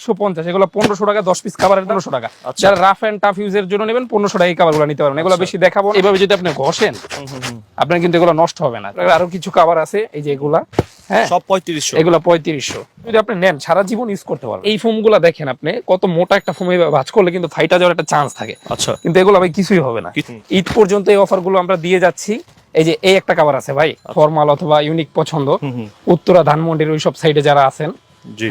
150, এগুলো 1500 টাকা, 10 পিস কভারের 1500 টাকা। যারা রাফ এন্ড টাফ ইউজের জন্য নেবেন 1500 টাকা এই কভারগুলো নিতে পারবেন। এগুলো বেশি দেখাবো, এইভাবে যদি আপনি ঘষেন আপনার কিন্তু এগুলো নষ্ট হবে না। আরো কিছু কভার আছে এই যে এগুলা, হ্যাঁ সব 3500, এগুলো 3500 যদি আপনি নেন সারা জীবন ইউজ করতে পারবেন। এই ফোমগুলো দেখেন আপনি কত মোটা একটা ফোমে ভাঁজ করলে কিন্তু ফাইটা যাওয়ার একটা চান্স থাকে। আচ্ছা, কিন্তু এগুলো ভাই কিছুই হবে না। ঈদ পর্যন্ত এই অফারগুলো আমরা দিয়ে যাচ্ছি। এই যে এই একটা কভার আছে ভাই, ফরমাল অথবা ইউনিক পছন্দ, উত্তরা ধানমন্ডির ওই সব সাইডে যারা আছেন,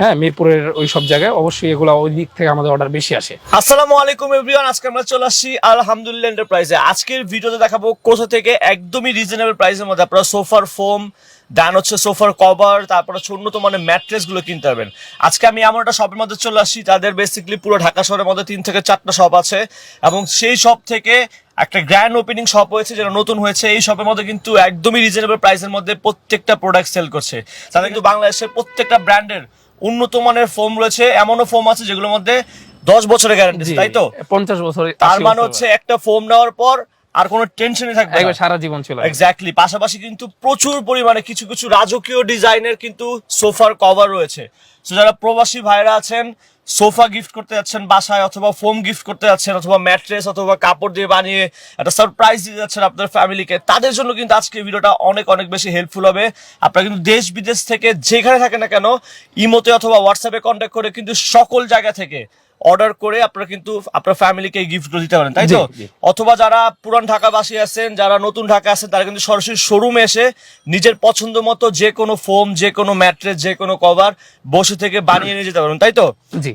হ্যাঁ মিরপুরের ওই সব জায়গায় অবশ্যই এগুলো ওই দিক থেকে আমাদের অর্ডার বেশি আসে। আসসালামু আলাইকুম এভরিওয়ান, আজকে আমরা চলে আসছি আলহামদুলিল্লাহ এন্টারপ্রাইজে। আজকের ভিডিওতে দেখাবো কোথা থেকে একদমই রিজনেবল প্রাইসের মধ্যে আপনারা সোফার ফোম, দেন হচ্ছে সোফার কভার, তারপরে উন্নত মানের ম্যাট্রেস গুলো কিনতে পারবেন। আজকে আমি এমন একটা শপের মধ্যে চলে আসছি, তাদের বেসিক্যালি পুরো ঢাকা শহরের মধ্যে 3 থেকে 4টা শপ আছে, এবং সেই শপ থেকে একটা গ্র্যান্ড ওপেনিং শপ হয়েছে যেটা নতুন হয়েছে। এই শপের মধ্যে কিন্তু একদমই রিজনেবল প্রাইসের মধ্যে প্রত্যেকটা প্রোডাক্ট সেল করছে। তাদের কিন্তু বাংলাদেশের প্রত্যেকটা ব্র্যান্ডের উন্নত মানের ফোম রয়েছে, এমনও ফোম আছে যেগুলোর মধ্যে 10 বছরের গ্যারান্টি, তাই তো 50 বছর। তার মানে হচ্ছে একটা ফোম নেওয়ার পর আর কোনো টেনশনই থাকবে না, সারা জীবন চলে। এক্স্যাক্টলি। পাশাপাশি কিন্তু প্রচুর পরিমাণে কিছু কিছু রাজকীয় ডিজাইনের কিন্তু সোফার কভার রয়েছে। সো যারা প্রবাসী ভাইরা আছেন, সোফা গিফট করতে যাচ্ছেন বাসায়, অথবা ফোম গিফট করতে যাচ্ছেন, অথবা ম্যাট্রেস অথবা কাপড় দিয়ে বানিয়ে একটা সারপ্রাইজ দিতে যাচ্ছেন আপনার ফ্যামিলিকে, তাদের জন্য কিন্তু আজকে ভিডিওটা অনেক অনেক বেশি হেল্পফুল হবে। আপনারা কিন্তু দেশ বিদেশ থেকে যেখানে থাকেন না কেন ইমোতে অথবা হোয়াটসঅ্যাপে কন্ট্যাক্ট করে কিন্তু সকল জায়গা থেকে অর্ডার করে আপনারা কিন্তু আপনার ফ্যামিলিকে গিফট দিতে পারেন, তাই তো? অথবা যারা পুরান ঢাকাবাসী আছেন, যারা নতুন ঢাকা আছেন, তারা কিন্তু সরাসরি শোরুমে এসে নিজের পছন্দ মতো যে কোনো ফোম, যে কোনো ম্যাট্রেস, যে কোনো কভার বসে থেকে বানিয়ে নিয়ে যেতে পারেন, তাই তো?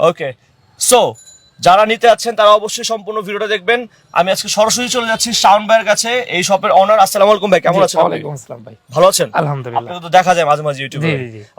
ওকে, সো যারা নিতে যাচ্ছেন তারা অবশ্যই সম্পূর্ণ ভিডিওটা দেখবেন। আমি আজকে সরাসরি চলে যাচ্ছি শাওন ভাইয়ের কাছে, এই শপের ওনার। আসসালামু আলাইকুম ভাই, কেমন আছেন? ওয়ালাইকুম আসসালাম ভাই, ভালো আছেন? আলহামদুলিল্লাহ। আপনাকে তো দেখা যায় মাঝে মাঝে ইউটিউবে।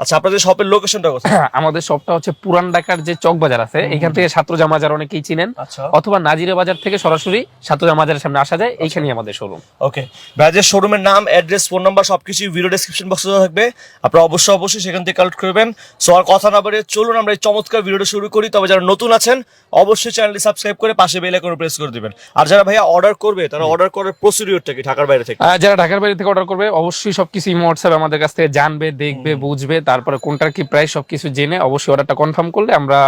আচ্ছা, আপনাদের শপের লোকেশনটা কোথায়? আমাদের শপটা হচ্ছে পুরান ঢাকার যে চক বাজার আছে, এখান থেকে ছাত্রজা বাজার অনেকেই চিনেন, অথবা নাজিরা বাজার থেকে সরাসরি ছাত্রজা বাজারের সামনে আসা যায়, এইখানেই আমাদের শোরুম। ওকে, ভাইদের শোরুমের নাম, অ্যাড্রেস, ফোন নাম্বার সবকিছু ভিডিও ডেসক্রিপশন বক্সে দেওয়া থাকবে, আপনারা অবশ্যই সেখান থেকে কালেক্ট করবেন। সো আর কথা না বলে চলুন আমরা এই চমৎকার ভিডিওটা শুরু করি। তবে যারা নতুন আছেন অবশ্যই চ্যানেলটি সাবস্ক্রাইব করে পাশে বেল আইকন প্রেস করে দিবেন। আর যারা ভাইয়া অর্ডার করবে তারা অর্ডার করার প্রসিডিউরটা কি ঢাকার বাইরে থেকে? যারা ঢাকার বাইরে থেকে অর্ডার করবে অবশ্যই সবকিছু হোয়াটসঅ্যাপে আমাদের কাছ থেকে জানবে, দেখবে, বুঝবে, তারপরে কোনটার কি প্রাইস সবকিছু জেনে অবশ্যই অর্ডারটা কনফার্ম করলে আমরা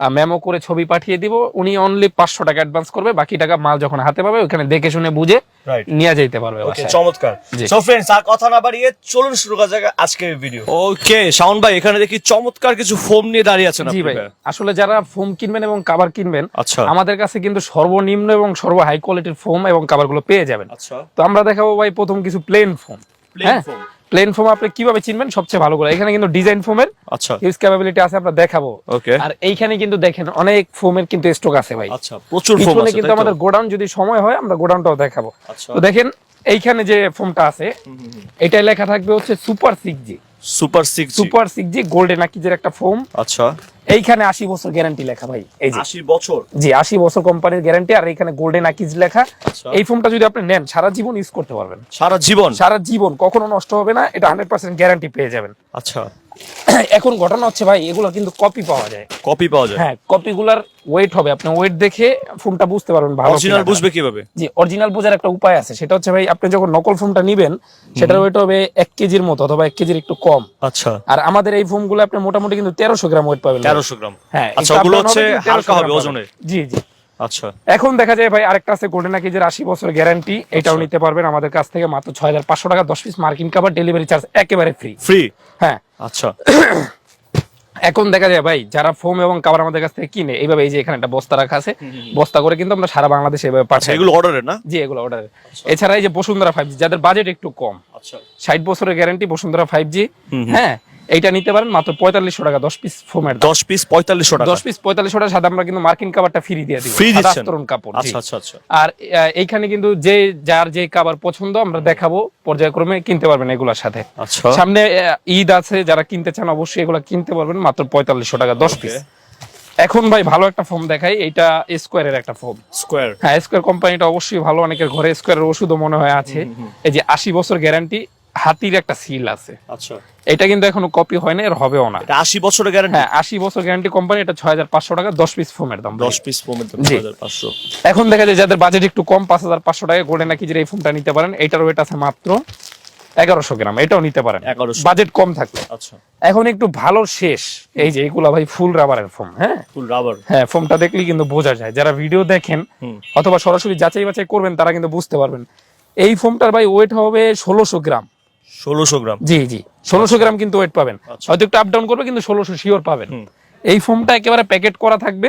মেমো করে ছবি পাঠিয়ে দিব। উনি অনলি 500 টাকা অ্যাডভান্স করবে, বাকি টাকা মাল যখন হাতে পাবে ওখানে দেখে শুনে বুঝে নিয়ে যেতে পারবে। ওকে, চমৎকার। সো ফ্রেন্ডস, আর কথা না বাড়িয়ে চলুন শুরু করা যাক আজকের ভিডিও। ওকে, শাওন ভাই এখানে দেখি চমৎকার কিছু ফোম নিয়ে দাঁড়িয়ে আছেন আপনি। জি ভাই, আসলে যারা ফোম কিনবেন এবং কভার কিনবেন, আমাদের কাছে কিন্তু সর্বনিম্ন এবং সর্ব হাই কোয়ালিটির ফোম এবং কভারগুলো পেয়ে যাবেন। তো আমরা দেখাবো ভাই প্রথম কিছু প্লেন ফোম। হ্যাঁ, প্লেন ফোম আপনি কিভাবে চিনবেন সবচেয়ে ভালো করে, এখানে কিন্তু ডিজাইন ফোমের ইউজ ক্যাপাবিলিটি আছে, আমরা দেখাবো। আর এইখানে কিন্তু দেখেন অনেক ফোমের কিন্তু স্টক আছে ভাই। আচ্ছা, প্রচুর ফোম আছে কিন্তু আমাদের গোডাউন যদি সময় হয় আমরা গোডাউনটাও দেখাবো। তো দেখেন এইখানে যে ফোমটা আছে এটাই লেখা থাকবে হচ্ছে super 6G। Super 6G golden আকিজের একটা ফোম। আচ্ছা, এইখানে 80 বছর গ্যারান্টি লেখা ভাই। এই যে 80 বছর, জি 80 বছর কোম্পানির গ্যারান্টি, আর এখানে গোল্ডেন আকিজ লেখা। এই ফোমটা যদি আপনি নেন সারা জীবন ইউজ করতে পারবেন, সারা জীবন কখনো নষ্ট হবে না, এটা 100% গ্যারান্টি পেয়ে যাবেন। আচ্ছা, এখন ঘটনা হচ্ছে ভাই এগুলো কিন্তু কপি পাওয়া যায়। হ্যাঁ, কপিগুলার ওয়েট হবে, আপনি ওয়েট দেখে ফোনটা বুঝতে পারবেন ভালো। অরিজিনাল বুঝবে কিভাবে? জি, অরিজিনাল বোঝার একটা উপায় আছে, সেটা হচ্ছে ভাই আপনি যখন নকল ফোনটা নিবেন সেটার ওয়েট হবে 1 কেজির মতো অথবা 1 কেজির একটু কম। আচ্ছা, আর আমাদের এই ফোনগুলো আপনি মোটামুটি কিন্তু 1300 গ্রাম ওয়েট পাবেন। 1300 গ্রাম? হ্যাঁ, আচ্ছা, ওগুলো হচ্ছে হালকা হবে ওজনে। জি। আচ্ছা, এখন দেখা যায় ভাই আরেকটা আছে গোল্ডেন আকিজের 80 বছর গ্যারান্টি, এটাও নিতে পারবেন আমাদের কাছ থেকে মাত্র 6500 টাকা, 10 পিস মার্কিন কভার, ডেলিভারি চার্জ একেবারে ফ্রি। হ্যাঁ, আচ্ছা। এখন দেখা যায় ভাই যারা ফোম এবং কভার আমাদের কাছ থেকে কিনে এইভাবে, এই যে এখানে একটা বস্তা রাখা আছে, বস্তা করে কিন্তু আমরা সারা বাংলাদেশে এভাবে পাঠাই। এগুলো অর্ডারের না? জি, এগুলো অর্ডারের। এছাড়া এই যে বসুন্ধরা 5G, যাদের বাজেট একটু কম, 60 বছরের গ্যারান্টি বসুন্ধরা 5G, হ্যাঁ এইটা নিতে পারেন মাত্র 4500 টাকা, 10 পিস ফোমের। 10 পিস 4500 টাকা? 10 পিস 4500 টাকার সাথে আমরা কিন্তু মার্কিন কভারটা ফ্রি দিয়ে দিই, সাধারণ কাপড়। আচ্ছা। আর এইখানে কিন্তু যে যার যে কভার পছন্দ আমরা দেখাবো, পর্যায়ক্রমে কিনতে পারবেন এগুলোর সাথে। সামনে ঈদ আছে, যারা কিনতে চান অবশ্যই এগুলো কিনতে পারবেন মাত্র 4500 টাকা 10 পিস। এখন ভাই ভালো একটা ফোম দেখাই, এটা স্কোয়ারের একটা ফোম। হ্যাঁ, স্কোয়ার কোম্পানিটা অবশ্যই ভালো, অনেকের ঘরে স্কোয়ারের ওষুধও মনে হয় আছে। এই যে 80 বছর গ্যারান্টি, হাতির একটা সিল আছে। আচ্ছা, এটা কিন্তু এখনো কপি হয় না, এর হবেও না। এটা 80 বছরের গ্যারান্টি? হ্যাঁ, 80 বছর গ্যারান্টি কোম্পানি, এটা 6500 টাকা, 10 পিস ফোমের দাম। 10 পিস ফোমের দাম 6500। এখন দেখা যায় যাদের বাজেট একটু কম, 5500 টাকা গোল্ডেন আকিজের এই ফোমটা নিতে পারেন। এটার ওয়েট আছে মাত্র 1100 গ্রাম, এটাও নিতে পারেন 1100 বাজেট কম থাকলে। আচ্ছা, এখন একটু ভালো শেষ, এই যে এগুলা ভাই ফুল রাবারের ফোম। হ্যাঁ ফুল রাবার। হ্যাঁ, ফোমটা দেখলেই কিন্তু বোঝা যায়, যারা ভিডিও দেখেন অথবা সরাসরি যাচাই বাছাই করবেন তারা কিন্তু বুঝতে পারবেন। এই ফোমটার ভাই ওয়েট হবে 1600 গ্রাম। 1600 গ্রাম? জি জি, 1600 গ্রাম কিন্তু ওয়েট পাবেন, হয়তো একটু আপ ডাউন করবে কিন্তু 1600 শিওর পাবেন। এই ফোমটা একেবারে প্যাকেট করা থাকবে,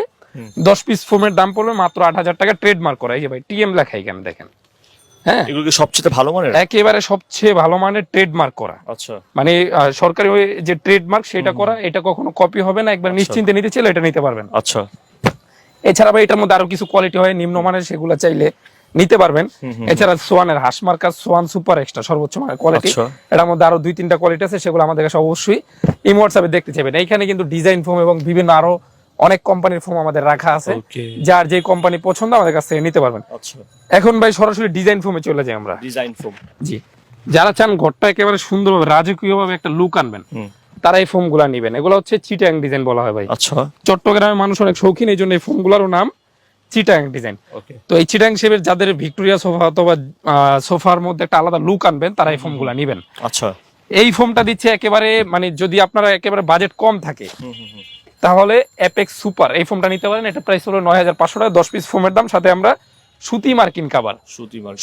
10 পিস ফোমের দাম পড়বে মাত্র 8000 টাকা, ট্রেডমার্ক করা। এই যে ভাই টিএম লেখা এখানে দেখেন। হ্যাঁ, এগুলো কি সবচেয়ে ভালো মানের? একেবারে সবচেয়ে ভালো মানের ট্রেডমার্ক করা। আচ্ছা, মানে সরকারি ওই যে ট্রেডমার্ক সেটা করা, এটা কখনো কপি হবে না, একবার নিশ্চিন্তে নিতে চাইলে এটা নিতে পারবেন। আচ্ছা। এছাড়া ভাই এটার মধ্যে আরো কিছু কোয়ালিটি হয় নিম্নমানের, সেগুলো চাইলে নিতে পারবেন। এছাড়া সোয়ানের হাস মার্কাস সোয়ান সুপার এক্সট্রা সর্বোচ্চ মানের কোয়ালিটি, এটার মধ্যে আরো 2-3টা কোয়ালিটি আছে, সেগুলো আমাদের কাছে অবশ্যই ইমো হোয়াটসঅ্যাপে দেখতে চাইবেন। এইখানে কিন্তু ডিজাইন ফোম এবং বিভিন্ন আরো অনেক কোম্পানির ফোম আমাদের রাখা আছে, যার যে কোম্পানি পছন্দ আমাদের কাছ থেকে নিতে পারবেন। আচ্ছা, এখন ভাই সরাসরি ডিজাইন ফোমে চলে যাই আমরা। ডিজাইন ফোম, জি, যারা চান ঘরটা একেবারে সুন্দরভাবে রাজকীয়ভাবে একটা লুক আনবেন তারা এই ফোম গুলা নিবেন। এগুলো হচ্ছে চিটাং ডিজাইন বলা হয় ভাই। আচ্ছা, চট্টগ্রামের মানুষ অনেক শৌখিন, এই জন্য এই ফোম গুলারও নাম চিটাং ডিজাইন। ওকে। তো এই চিটাং শেপের যাদের ভিক্টোরিয়া সোফা অথবা সোফার মধ্যে একটা আলাদা লুক আনবেন তারা এই ফোম গুলা নিবেন। আচ্ছা, এই ফোমটা দিচ্ছে একেবারে, মানে যদি আপনারা একেবারে বাজেট কম থাকে তাহলে অ্যাপেক্স সুপার এই ফোমটা নিতে পারেন। এটা প্রাইস হলো 9500 টাকা, 10 পিস ফোমের দাম, সাথে আমরা সুতি মার্কিন কভার,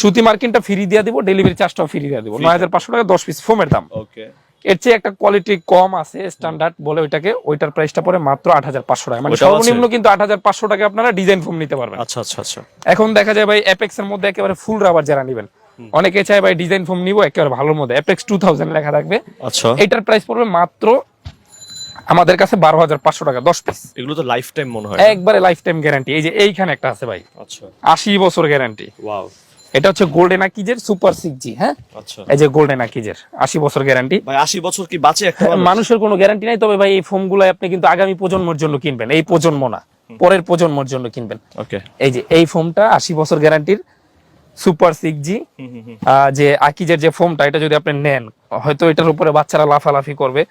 সুতি মার্কিনটা ফ্রি দিয়ে দিব, ডেলিভারি চার্জটাও ফ্রি দিয়ে দিব। 9500 টাকা 10 পিস ফোমের দাম। ওকে। এর চেয়ে একটা কোয়ালিটি কম আছে স্ট্যান্ডার্ড বলে ওইটাকে, ওইটার প্রাইসটা পড়ে মাত্র 8500 টাকা, মানে সর্বনিম্ন কিন্তু 8500 টাকা আপনারা ডিজাইন ফোম নিতে পারবেন। আচ্ছা আচ্ছা আচ্ছা। এখন দেখা যায় ভাই অ্যাপেক্স এর মধ্যে একেবারে ফুল রাবার যারা নেবেন, অনেকে চায় ভাই ডিজাইন ফোম নিব একেবারে ভালোর মধ্যে, অ্যাপেক্স 2000 লেখা থাকবে। আচ্ছা, এটার প্রাইস পড়বে মাত্র আমাদের কাছে 12500 টাকা 10 পিস। এগুলো তো লাইফ টাইম মনে হয়, একবারে লাইফ টাইম গ্যারান্টি। এই যে এইখানে একটা আছে ভাই, আচ্ছা, 80 বছর গ্যারান্টি। ওয়াও। এটা হচ্ছে গোল্ডেন আকিজের সুপার 6G। হ্যাঁ, আচ্ছা, এই যে গোল্ডেন আকিজের 80 বছর গ্যারান্টি। ভাই 80 বছর কি বাঁচে একটা মানুষ? মানুষের কোনো গ্যারান্টি নাই, তবে ভাই এই ফোমগুলো আপনি কিন্তু আগামী প্রজন্মের জন্য কিনবেন, এই প্রজন্ম না, পরের প্রজন্মের জন্য কিনবেন। ওকে। এই যে এই ফোমটা 80 বছর গ্যারান্টির সুপার 6G, যে আকিজের যে ফোমটা, এটা যদি আপনি নেন হয়তো এটার উপরে বাচ্চারা লাফালাফি করবে,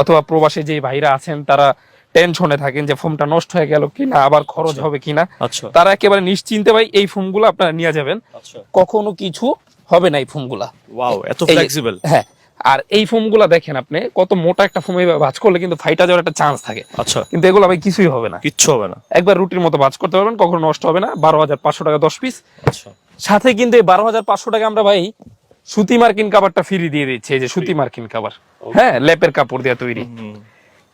অথবা প্রবাসী যে ভাইরা আছেন তারা টেনশনে থাকেন যে ফোমটা নষ্ট হয়ে গেল কিনা, আবার খরচ হবে কিনা, আচ্ছা, তারা একেবারে নিশ্চিন্তে ভাই এই ফোমগুলো আপনারা নিয়ে যাবেন, আচ্ছা, কখনো কিছু হবে না এই ফোমগুলা। ওয়াও, এত এই যে- ফ্লেক্সিবল। হ্যাঁ, আর এই ফোমগুলা দেখেন আপনি কত মোটা একটা ফোম, এইভাবে ভাঁজ করলে কিন্তু ফাইটা যাওয়ার একটা চান্স থাকে, আচ্ছা, কিন্তু এগুলো ভাই কিছুই হবে না, কিচ্ছু হবে না। একবার রুটির মতো ভাঁজ করতে পারবেন, কখনো নষ্ট হবে না। 12500 টাকা 10 পিস। আচ্ছা, সাথে কিন্তু এই 12500 টাকা আমরা ভাই সুতি মার্কিন কাভারটা ফ্রি দিয়ে দিচ্ছি, এই যে সুতি মার্কিন কাভার, হ্যাঁ, লেপের কাপড় দিয়ে তৈরি।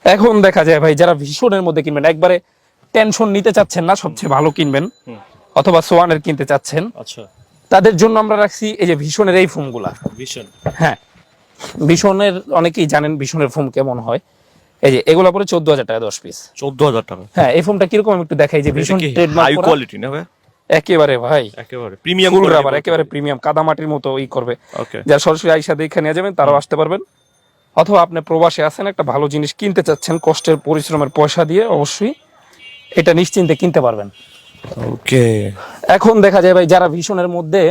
এখন দেখা যায় ভাই যারা ভীষণের মধ্যে কিনবেন, একবারে টেনশন নিতে চাচ্ছেন না, সবচেয়ে ভালো কিনবেন, অথবা সোয়ানের কিনতে চাচ্ছেন, আচ্ছা, তাদের জন্য আমরা রাখছি এই যে ভীষণের এই ফোমগুলা। ভিশন। হ্যাঁ, ভীষণের অনেকেই জানেন ভীষণের ফোম কেমন হয়। এই যে এগুলো পরে 14000 টাকা 10 পিস। 14000 টাকা? হ্যাঁ, এই ফোমটা কিরকম আমি একটু দেখাই, যে ভীষণ ট্রেডমার্ক হাই করা, কোয়ালিটি না ভাই? একেবারে ভাই একেবারে প্রিমিয়াম ফুল রাবার, একেবারে প্রিমিয়াম, কাদামাটির মতো ই করবে। ওকে। যারা সরাসরি আইসা দেখে নিয়ে যাবেন তারাও আসতে পারবেন, অথবা আপনি প্রবাসে আছেন একটা ভালো জিনিস কিনতে চাচ্ছেন কষ্টের পরিশ্রমের পয়সা দিয়ে, অবশ্যই এটা নিশ্চিন্তে কিনতে পারবেন। ওকে। এখন দেখা যায় ভাই যারা ভীষণের মধ্যে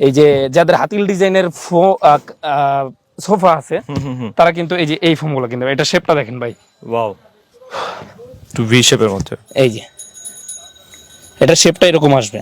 এই যে যাদের হাতিল ডিজাইনের সোফা আছে, তারা কিন্তু এই যে এই ফোমগুলো কিনতে পারে। এটা শেপটা দেখেন ভাই, ওয়াও, টু ভি শেপের মধ্যে। এই যে এটা শেপটা এরকম আসবে,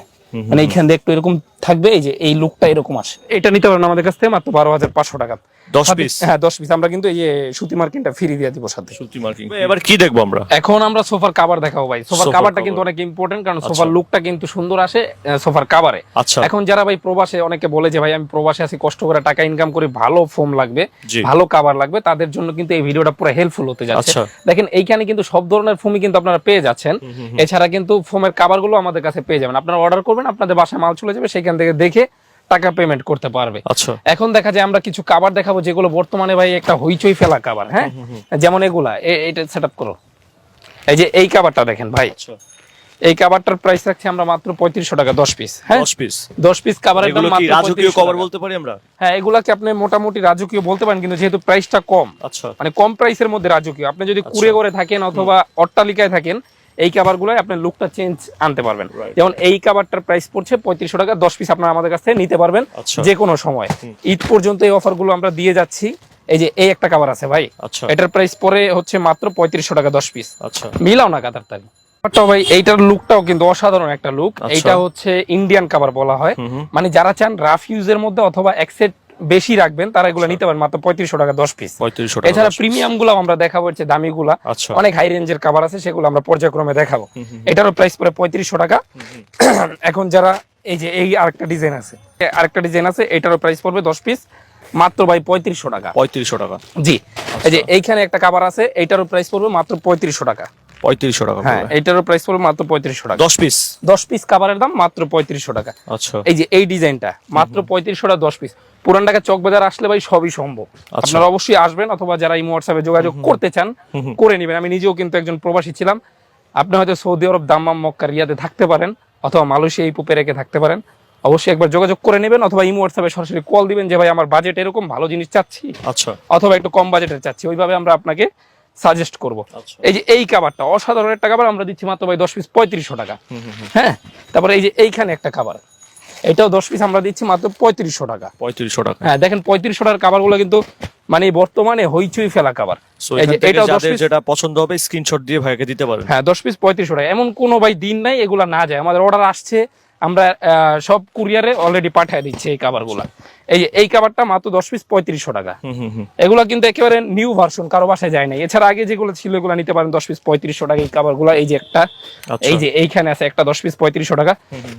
মানে এইখান দিয়ে একটু এরকম থাকবে, এই যে এই লুকটা এরকম আসে। এটা নিতে পারেন আমাদের কাছ থেকে মাত্র 12500 টাকা 10 পিস। হ্যাঁ 10 পিস। আমরা কিন্তু এই যে সুতি মার্কিনটা ফ্রি দিয়ে দিব সাথে। সুতি মার্কিং। এবার কি দেখবো আমরা? এখন আমরা সোফার কভার দেখাবো ভাই। সোফার সোফার কভারটা cover। কিন্তু অনেক ইম্পর্টেন্ট, কারণ সোফার লুকটা কিন্তু সুন্দর আসে সোফার কভারে। আচ্ছা, এখন যারা ভাই প্রবাসে, অনেকে বলে যে ভাই আমি প্রবাসে আছি, কষ্ট করে টাকা ইনকাম করি, ভালো ফোম লাগবে, জি। ভালো কভার লাগবে, তাদের জন্য কিন্তু এই ভিডিওটা পুরো হেল্পফুল হতে যাচ্ছে। আচ্ছা। দেখেন এইখানে কিন্তু সব ধরনের ফোমই কিন্তু আপনারা পেয়ে যাচ্ছেন। এছাড়া কিন্তু ফোমের কভার গুলো আমাদের কাছে পেয়ে যাবেন, আপনারা অর্ডার করবেন, আপনাদের বাসায় মাল চলে যাবে, সেখান থেকে দেখে টাকা পেমেন্ট করতে পারবে। আচ্ছা, এখন দেখা যায় আমরা কিছু কভার দেখাবো যেগুলো বর্তমানে ভাই একটা হইচই ফেলা কভার। হ্যাঁ, যেমন এগুলা, এটা সেটআপ করো। এই যে এই কভারটা দেখেন ভাই, আচ্ছা, এই কভারটার প্রাইস রাখছি আমরা মাত্র 3500 টাকা 10 পিস। হ্যাঁ, 10 পিস। 10 পিস কভারের দাম এগুলো কি মাত্র রাজকীয় 3500 কভার টাকা। বলতে পারি আমরা? হ্যাঁ, এগুলাকে আপনি মোটামুটি রাজকীয় বলতে পারেন, কিন্তু যেহেতু প্রাইসটা কম, আচ্ছা, মানে কম প্রাইসের মধ্যে রাজকীয়। আপনি যদি কুড়ে করে থাকেন অথবা অট্টালিকায় থাকেন, এই কভারগুলোয় আপনার লুকটা চেঞ্জ আনতে পারবেন। যেমন এই কভারটার প্রাইস পড়ছে 3500 টাকা 10 পিস, আপনারা আমাদের কাছ থেকে নিতে পারবেন আচ্ছা, যে কোনো সময়। ঈদ পর্যন্ত এই অফারগুলো আমরা দিয়ে যাচ্ছি। এই যে এই একটা কভার আছে ভাই, আচ্ছা, এটার প্রাইস পরে হচ্ছে মাত্র 3500 টাকা 10 পিস। আচ্ছা, মিলাও না কাতার তারি ভাই। এইটার লুকটাও কিন্তু অসাধারণ একটা লুক। আচ্ছা। এইটা হচ্ছে ইন্ডিয়ান কভার বলা হয়, মানে যারা চান রাফ ইউজের মধ্যে অথবা এক সেট বেশি রাখবেন তারা এগুলো নিতে পারেন মাত্র 3500 টাকা 10 পিস। 3500 টাকা। এছাড়া প্রিমিয়াম গুলো আমরা দেখাবো, হচ্ছে দামি গুলা, আচ্ছা। অনেক হাই রেঞ্জের কভার আছে, সেগুলো আমরা পর্যায়ক্রমে দেখাবো। এটারও প্রাইস পড়ে 3500 টাকা। এখন যারা এই যে এই আরেকটা ডিজাইন আছে, এটারও প্রাইস পড়বে 10 পিস মাত্র ভাই 3500 টাকা। 3500 টাকা। জি, এই যে এইখানে একটা কভার আছে, এটারও প্রাইস পড়বে মাত্র 3500 টাকা। 3500 টাকা। হ্যাঁ, এটারও প্রাইস পড়বে মাত্র 3500 টাকা। 10 পিস কভারের দাম মাত্র 3500 টাকা। আচ্ছা। এই যে এই ডিজাইনটা মাত্র 3500 টাকা 10 পিস। পুরান ঢাকা চক বাজার আসলে ভাই সবই সম্ভব। আপনারা অবশ্যই আসবেন, অথবা যারা এই হোয়াটসঅ্যাপে যোগাযোগ করতে চান করে নেবেন। আমি নিজেও কিন্তু একজন প্রবাসী ছিলাম। আপনি হয়তো সৌদি আরব, দাম্মাম, মক্কা, রিয়াদে থাকতে পারেন, অথবা মালয়েশিয়া, এই পুপেরেকে থাকতে পারেন। অবশ্যই একবার যোগাযোগ করে নেবেন, অথবা এই হোয়াটসঅ্যাপে সরাসরি কল দিবেন যে ভাই আমার বাজেট এরকম, ভালো জিনিস চাচ্ছি, আচ্ছা, অথবা একটু কম বাজেটের চাচ্ছি, ওইভাবে আমরা আপনাকে সাজেস্ট করব। এই যে এই কাভারটা অসাধারণ একটা কাভার, আমরা দিচ্ছি মাত্র ভাই 10 পিস 3500 টাকা। হ্যাঁ, তারপরে এই যে এইখানে একটা কাভার, এটাও 10 পিস আমরা দিচ্ছি মাত্র 3500 টাকা। 3500 টাকা। হ্যাঁ, দেখেন 3500 টাকার কাভারগুলো কিন্তু মানে বর্তমানে হইচই ফেলা কাভার। এই যে এটাও 10 পিস, যেটা পছন্দ হবে স্ক্রিনশট দিয়ে ভাইকে দিতে পারেন। হ্যাঁ, 10 পিস 3500 টাকা। এমন কোনো ভাই দিন নাই এগুলা না যায়, আমাদের অর্ডার আসছে, আমরা সব কুরিয়ারে অলরেডি পাঠিয়ে দিচ্ছি এই কাভারগুলো। এই যে এই কাভারটা মাত্র 10 পিস 3500 টাকা। এগুলা কিন্তু একেবারে নিউ ভার্সন, কারো বাসায় যায় না। এছাড়া আগে যেগুলো ছিল এগুলো নিতে পারেন 10 পিস 3500 টাকা এই কাভারগুলো। এই যে একটা, এই যে এইখানে আছে একটা 10 পিস 3500 টাকা।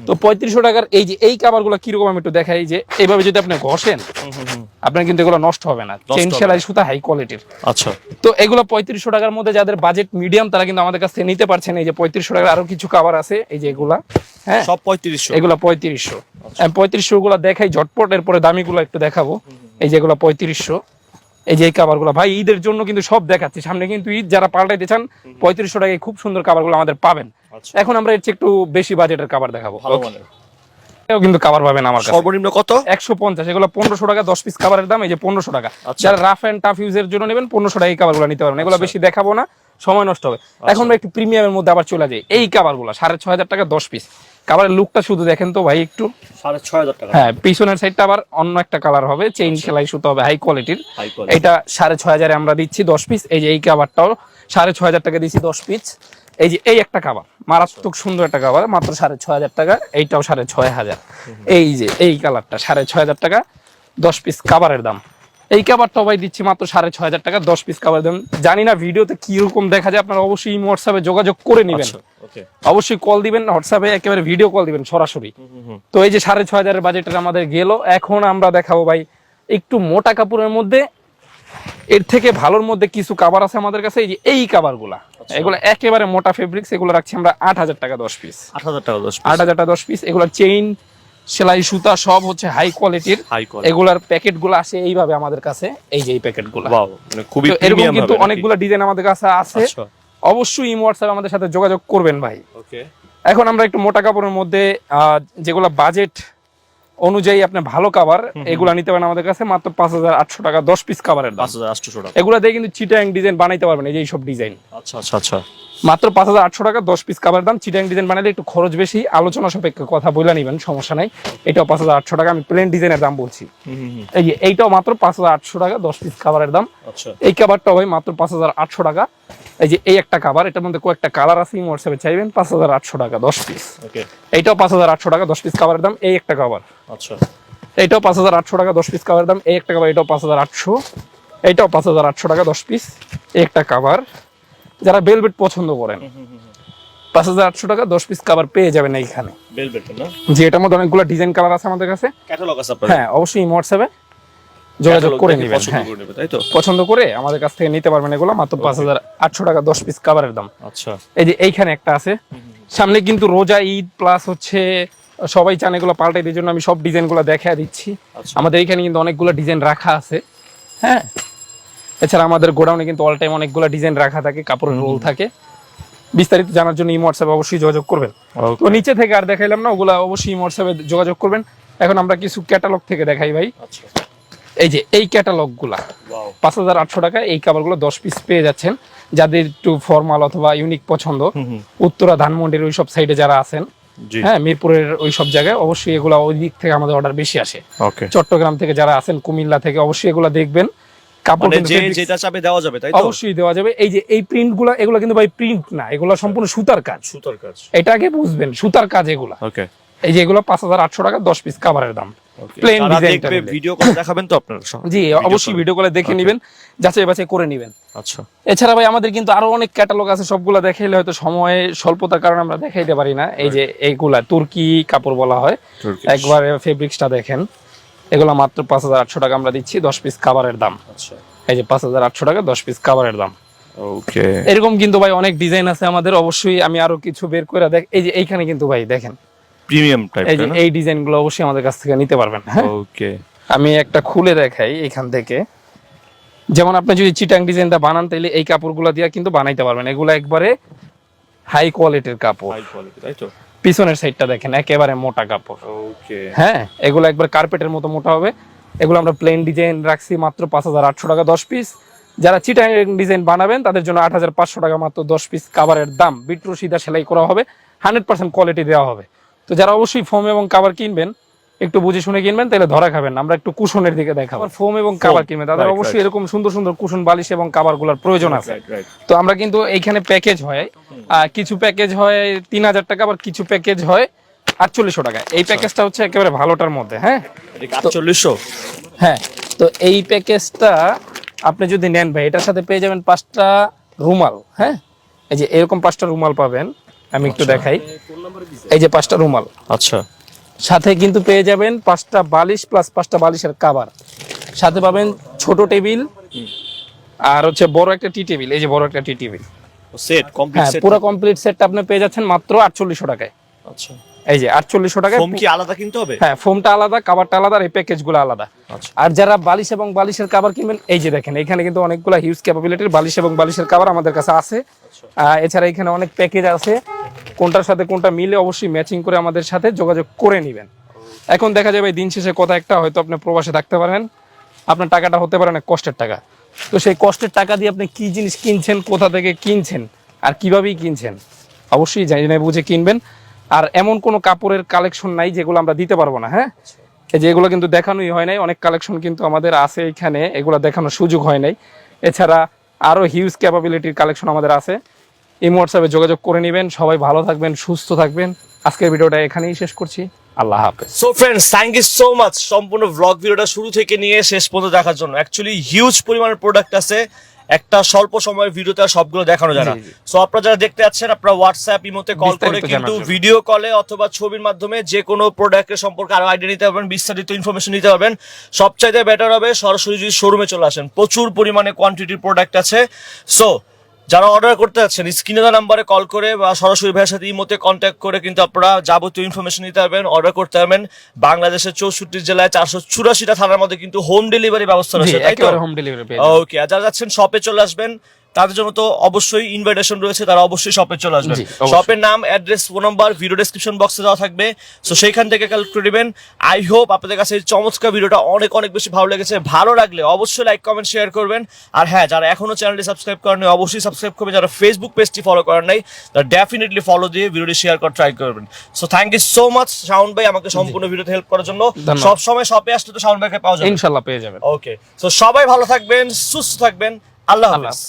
তো 3500 টাকার এই যে এই কাভারগুলো কিরকম আমি একটু দেখাই। যে এইভাবে যদি আপনি ঘষেন, আপনার কিন্তু এগুলো নষ্ট হবে না, চেইন সেলাই সুতা হাই কোয়ালিটির। আচ্ছা। তো এগুলো 3500 টাকার মধ্যে যাদের বাজেট মিডিয়াম, তারা কিন্তু আমাদের কাছ থেকে নিতে পারছেন। এই যে 3500 টাকার আরো কিছু কাভার আছে, এই যে এগুলা। হ্যাঁ, সব 3500। এগুলা 3500। আমি 3500 গুলা দেখাই ঝটপট, এরপরে দামিগুলো একটু দেখাবো। এই যে এগুলা 3500। এই যে এই কাভারগুলো ভাই ঈদের জন্য কিন্তু সব দেখাচ্ছি, সামনে কিন্তু ঈদ, যারা পাল্টাইতে চান 3500 টাকায় খুব সুন্দর কাভারগুলো আমাদের পাবেন। এখন আমরা এর চেয়ে একটু বেশি বাজেটের কাভার দেখাবো। এও কিন্তু কাভার পাবেন আমার কাছে। সর্বনিম্ন কত? 150। এগুলো 1500 টাকা 10 পিস কাভারের দাম। এই যে 1500 টাকা। যারা রাফ এন্ড টাফ ইউজের জন্য নেবেন 1500 টাকা এই কাভারগুলো নিতে পারবেন। এগুলো বেশি দেখাবো না, সময় নষ্ট হবে। এখন আমরা একটু প্রিমিয়ামের মধ্যে আবার চলে যাই। এই কাভারগুলো 6500 টাকা 10 পিস। কাভারের লুকটা শুধু দেখেন তো ভাই একটু। 6500 টাকা। হ্যাঁ, পিছনের সাইডটা আবার অন্য একটা কালার হবে, চেইন সেলাই সুতো হবে হাই কোয়ালিটির। এটা 6500 আমরা দিচ্ছি 10 পিস। এই যে এই কাভারটাও 6500 টাকা দিচ্ছি 10 পিস। এই যে এই একটা কাভার মারাত্মক সুন্দর একটা কাভার, মাত্র 6500 টাকা। এইটাও 6500। এই যে এই কালারটা 6500 টাকা 10 পিস কাভারের দাম। এই কাভারটাও ভাই দিচ্ছি মাত্র 6500 টাকা 10 পিস কাভার দাম। জানি না ভিডিওতে কিরকম দেখা যায়, আপনারা অবশ্যই হোয়াটসঅ্যাপে যোগাযোগ করে নেবেন। অবশ্যই কল দিবেন, হোয়াটসঅ্যাপে একেবারে ভিডিও কল দিবেন সরাসরি। তো এই যে 6500 বাজেটের আমাদের গেল। এখন আমরা দেখাবো ভাই একটু মোটা কাপড়ের মধ্যে, এর থেকে ভালোর মধ্যে কিছু কাভার আছে আমাদের কাছে। এই যে এই কাভারগুলা, এগুলো একেবারে মোটা ফেব্রিক্স, এগুলো রাখছি আমরা 8000 টাকা 10 পিস। 8000 টাকা 10 পিস। 8000 টাকা 10 পিস। এগুলো চেইন সেলাই সুতা সব হচ্ছে হাই কোয়ালিটির। এগুলার প্যাকেট গুলো আসে এইভাবে আমাদের কাছে। এই যে এই প্যাকেট গুলো, মানে খুবই এরকম প্রিমিয়াম কিন্তু হবে। অনেকগুলো ডিজাইন আমাদের কাছে আছে। অবশ্যই হোয়াটসঅ্যাপে আমাদের সাথে যোগাযোগ করবেন ভাই। ওকে। এখন আমরা একটু মোটা কাপড়ের মধ্যে যেগুলো বাজেট অনুযায়ী আপনি ভালো কাভার, এগুলা নিতে পারেন আমাদের কাছে মাত্র 5800 টাকা 10 পিস কাভারের দাম। 5800 টাকা। এগুলা দিয়ে কিন্তু চিটাং ডিজাইন বানাইতে পারবেন। এই যে এইসব ডিজাইন। আচ্ছা আচ্ছা আচ্ছা। মাত্র 5800 টাকা 10 পিস কাভারের দাম। চিটাং ডিজাইন বানাইলে একটু খরচ বেশি, আলোচনা সাপেক্ষে কথা বলে নেবেন, সমস্যা নাই। এটাও 5800 টাকা, আমি প্লেন ডিজাইনের দাম বলছি। এই যে এইটাও মাত্র 5800 টাকা 10 পিস কাভারের দাম। আচ্ছা। এই কাভারটাও ভাই মাত্র 5800 টাকা। এই যে এই একটা কাভার, এটার মধ্যে কয়েকটা কালার আছে, হোয়াটসঅ্যাপে চাইবেন। 5800 টাকা 10 পিস। ওকে। এইটাও 5800 টাকা 10 পিস কাভারের দাম। এই একটা কাভার। আচ্ছা। এইটাও 5800 টাকা 10 পিস কাভারের দাম। এই একটা কাভার, এটাও 5800। এইটাও 5800 টাকা 10 পিস। এই একটা কাভার, যারা ভেলভেট পছন্দ করেন 5800 টাকা 10 পিস কাভার পেয়ে যাবেন এইখানে। ভেলভেট না? যে এটার মধ্যে অনেকগুলো ডিজাইন কালার আছে আমাদের কাছে। ক্যাটালগ আছে আপনাদের? হ্যাঁ, অবশ্যই হোয়াটসঅ্যাপে যোগাযোগ করে নেবেন। হ্যাঁ, তাই তো? পছন্দ করে আমাদের কাছ থেকে নিতে পারবেন। এগুলো মাত্র 5800 টাকা 10 পিস কাভারের দাম। আচ্ছা। এই যে এইখানে একটা আছে, সামনে কিন্তু রোজা ঈদ প্লাস হচ্ছে সবাই চান এগুলো পাল্টাই, এই জন্য আমি সব ডিজাইনগুলো দেখায় দিচ্ছি। আমাদের এইখানে কিন্তু অনেকগুলো ডিজাইন রাখা আছে। হ্যাঁ, এছাড়া আমাদের গোডাউনে কিন্তু অল টাইম অনেকগুলো ডিজাইন রাখা থাকে, কাপড়ের রোল থাকে। বিস্তারিত জানার জন্য হোয়াটসঅ্যাপে অবশ্যই যোগাযোগ করবেন। তো নিচে থেকে আর দেখাইলাম না, ওগুলা অবশ্যই হোয়াটসঅ্যাপে যোগাযোগ করবেন। এখন আমরা কিছু ক্যাটালগ থেকে দেখাই ভাই। এই যে এই ক্যাটালগ গুলা 5800 টাকা এই কাভারগুলো 10 পিস পেয়ে যাচ্ছেন। যাদের একটু ফর্মাল অথবা ইউনিক পছন্দ, উত্তরা ধানমন্ডির ওই সব সাইডে যারা আছেন, হ্যাঁ মিরপুরের ওই সব জায়গায়, অবশ্যই এগুলা ওই দিক থেকে আমাদের অর্ডার বেশি আসে। চট্টগ্রাম থেকে যারা আছেন, কুমিল্লা থেকে, অবশ্যই এগুলা দেখবেন। কাপড় যেটা চাবে দেওয়া যাবে, তাই তো? অবশ্যই দেওয়া যাবে। এই যে এই প্রিন্ট গুলা, এগুলো কিন্তু ভাই প্রিন্ট না, এগুলো সম্পূর্ণ সুতার কাজ। এটা আগে বুঝবেন, সুতার কাজ এগুলা। এই যে এগুলো 5800 টাকা 10 পিস কাভারের দাম। Plane design. ভিডিও করে দেখাবেন তো আপনারা? জি অবশ্যই ভিডিও কলে দেখে নেবেন, যাচাই বাছাই করে নেবেন। আচ্ছা, এছাড়া ভাই আমাদের কিন্তু আরো অনেক ক্যাটালগ আছে, সবগুলা দেখাইলে হয়তো সময় স্বল্পতার কারণে আমরা দেখাইতে পারি না। এই যে এইগুলা তুর্কি কাপড় বলা হয়, একবারে ফেব্রিক্সটা দেখেন, এগুলা মাত্র 5800 টাকা আমরা দিচ্ছি 10 পিস কাভারের দাম। আচ্ছা, এই যে 5800 টাকা 10 পিস কাভারের দাম। ওকে, এরকম কিন্তু ভাই অনেক ডিজাইন আছে আমাদের, অবশ্যই আমি আরো কিছু বের করে দেখ। এই যে এইখানে কিন্তু ভাই দেখেন প্রিমিয়াম টাইপ, এই যে এই ডিজাইনগুলো অবশ্যই আমাদের কাছ থেকে নিতে পারবেন। হ্যাঁ ওকে, আমি একটা খুলে দেখাই এখান থেকে। যেমন আপনি যদি চিটাং ডিজাইনটা বানান তাহলে এই কাপড়গুলো দিয়ে কিন্তু বানাইতে পারবেন। এগুলো একবারে হাই কোয়ালিটির কাপড়। হাই কোয়ালিটি, তাই তো? পিছনের সাইডটা দেখেন একেবারে মোটা কাপড়। ওকে, হ্যাঁ এগুলো একবার কার্পেটের মতো মোটা হবে। এগুলো আমরা প্লেন ডিজাইন রাখছি মাত্র 5800 টাকা 10 পিস। যারা চিটাং ডিজাইন বানাবেন তাদের জন্য 8500 টাকা মাত্র 10 পিস কাভারের দাম। বিট্রু সিধা সেলাই করা হবে, 100% কোয়ালিটি দেওয়া হবে। তো যারা অবশ্যই ফোম এবং কাভার কিনবেন একটু বুঝে শুনে কিনবেন, তাহলে ধরা খাবেন না। আমরা একটু কুশনের দিকে দেখাবো। ফোম এবং কাভার কিনবেন তাদের অবশ্যই এরকম সুন্দর সুন্দর কুশন বালিশ এবং কাভার গুলার প্রয়োজন আছে। তো আমরা কিন্তু এইখানে প্যাকেজ হয়, কিছু প্যাকেজ হয় 3000 টাকা, আবার কিছু প্যাকেজ হয় 4800 টাকা। এই প্যাকেজটা হচ্ছে একেবারে ভালোটার মধ্যে। হ্যাঁ 4800। হ্যাঁ, তো এই প্যাকেজটা আপনি যদি নেন ভাই, এটার সাথে পেয়ে যাবেন 5টা রুমাল। হ্যাঁ এই যে এরকম 5টা রুমাল পাবেন, আমি একটু দেখাই। এই যে 5টা রুমাল, আচ্ছা, সাথে কিন্তু পেয়ে যাবেন 5টা বালিশ প্লাস 5টা বালিশের কাভার, সাথে পাবেন ছোট টেবিল আর হচ্ছে বড় একটা টি টেবিল। এই যে বড় একটা টি টেবিল সেট কমপ্লিট হ্যাঁ, সেট। পুরো কমপ্লিট সেটটা আপনি পেয়ে যাচ্ছেন মাত্র 4800 টাকায়। আচ্ছা, এই যে 4800 টাকায়। ফোম কি আলাদা কিনতে হবে? হ্যাঁ ফোমটা আলাদা, কাভারটা আলাদা, আর এই প্যাকেজগুলো আলাদা। আচ্ছা, আর যারা বালিশ এবং বালিশের কাভার কিনবেন, এই যে দেখেন এখানে কিন্তু অনেকগুলো হিউজ ক্যাপাবিলিটির বালিশ এবং বালিশের কাভার আমাদের কাছে আছে। এছাড়া এখানে অনেক প্যাকেজ আছে, কোনটার সাথে কোনটা মিলে অবশ্যই ম্যাচিং করে আমাদের সাথে যোগাযোগ করে নেবেন। এখন দেখা যাবে দিন শেষে কথা একটা, হয়তো আপনি প্রবাসে থাকতে পারেন, আপনার টাকাটা হতে পারে অনেক কষ্টের টাকা। তো সেই কষ্টের টাকা দিয়ে আপনি কি জিনিস কিনছেন, কোথা থেকে কিনছেন আর কিভাবেই কিনছেন, অবশ্যই জানিয়ে বুঝে কিনবেন। আর এমন কোনো কাপড়ের কালেকশন নাই যেগুলো আমরা দিতে পারবো না। হ্যাঁ এই যে এগুলো কিন্তু দেখানোই হয় নাই, অনেক কালেকশন কিন্তু আমাদের আছে এখানে, এগুলো দেখানোর সুযোগ হয় নাই। এছাড়া আরো হিউজ ক্যাপাবিলিটির কালেকশন আমাদের আছে। এই হোয়াটসঅ্যাপে যোগাযোগ করে নেবেন। সবাই ভালো থাকবেন, সুস্থ থাকবেন। আজকের ভিডিওটা এখানেই শেষ করছি। আল্লাহ হাফেজ। So friends, thank you so much সম্পূর্ণ ব্লগ ভিডিওটা শুরু থেকে নিয়ে শেষ পর্যন্ত দেখার জন্য। অ্যাকচুয়ালি হিউজ পরিমাণের প্রোডাক্ট আছে, একটা স্বল্প সময়ের ভিডিওতে আর সবগুলো দেখানো যায় না। সো আপনারা যারা দেখতে যাচ্ছেন, আপনারা হোয়াটসঅ্যাপ ইমোতে কল করে কিন্তু ভিডিও কলে অথবা ছবির মাধ্যমে যে কোনো প্রোডাক্টের সম্পর্কে আরো আইডিয়া নিতে পারবেন, বিস্তারিত ইনফরমেশন নিতে পারবেন। সবচাইতে বেটার হবে সরাসরি যদি শোরুমে চলে আসেন, প্রচুর পরিমাণে কোয়ান্টিটির প্রোডাক্ট আছে। সো যারা অর্ডার করতে যাচ্ছেন, স্ক্রিনে দেওয়া নাম্বারে কল করে বা সরাসরি ভাইয়ের সাথে ইমোতে কন্ট্যাক্ট করে কিন্তু আপনারা যাবতীয় ইনফরমেশন নিতে পারবেন, অর্ডার করতে পারবেন। বাংলাদেশের 64 জেলায় 484টা থানার মধ্যে কিন্তু হোম ডেলিভারি ব্যবস্থা রয়েছে, তাই তো? Home delivery. ওকে, আর যারা যাচ্ছেন শপে চলে আসবেন, তাদের জন্য তো অবশ্যই ইনভাইটেশন রয়েছে, তারা অবশ্যই শপে চলে আসবেন। শপের নাম, address, phone number video description বক্সে দেওয়া থাকবে। সো সেইখান থেকে কালেক্ট করে নেবেন। আই হোপ আপনাদের কাছে এই চমৎকার ভিডিওটা অনেক অনেক বেশি ভালো লেগেছে। ভালো লাগলে অবশ্যই লাইক কমেন্ট শেয়ার করবেন। আর হ্যাঁ, যারা এখনো চ্যানেলটি সাবস্ক্রাইব করেন নাই অবশ্যই সাবস্ক্রাইব করবেন। যারা ফেসবুক পেজটি ফলো করেন নাই তারা ডেফিনেটলি ফলো দিয়ে ভিডিওটি শেয়ার করার ট্রাই করবেন। So thank you so much Shawon ভাই আমাকে সম্পূর্ণ ভিডিওতে হেল্প করার জন্য। সব সময় শপে আসলে তো শাওন ভাইকে পাওয়া যাবে, ইনশাআল্লাহ পেয়ে যাবেন। ওকে, সো সবাই ভালো থাকবেন, সুস্থ থাকবেন। আল্লাহ হাফেজ।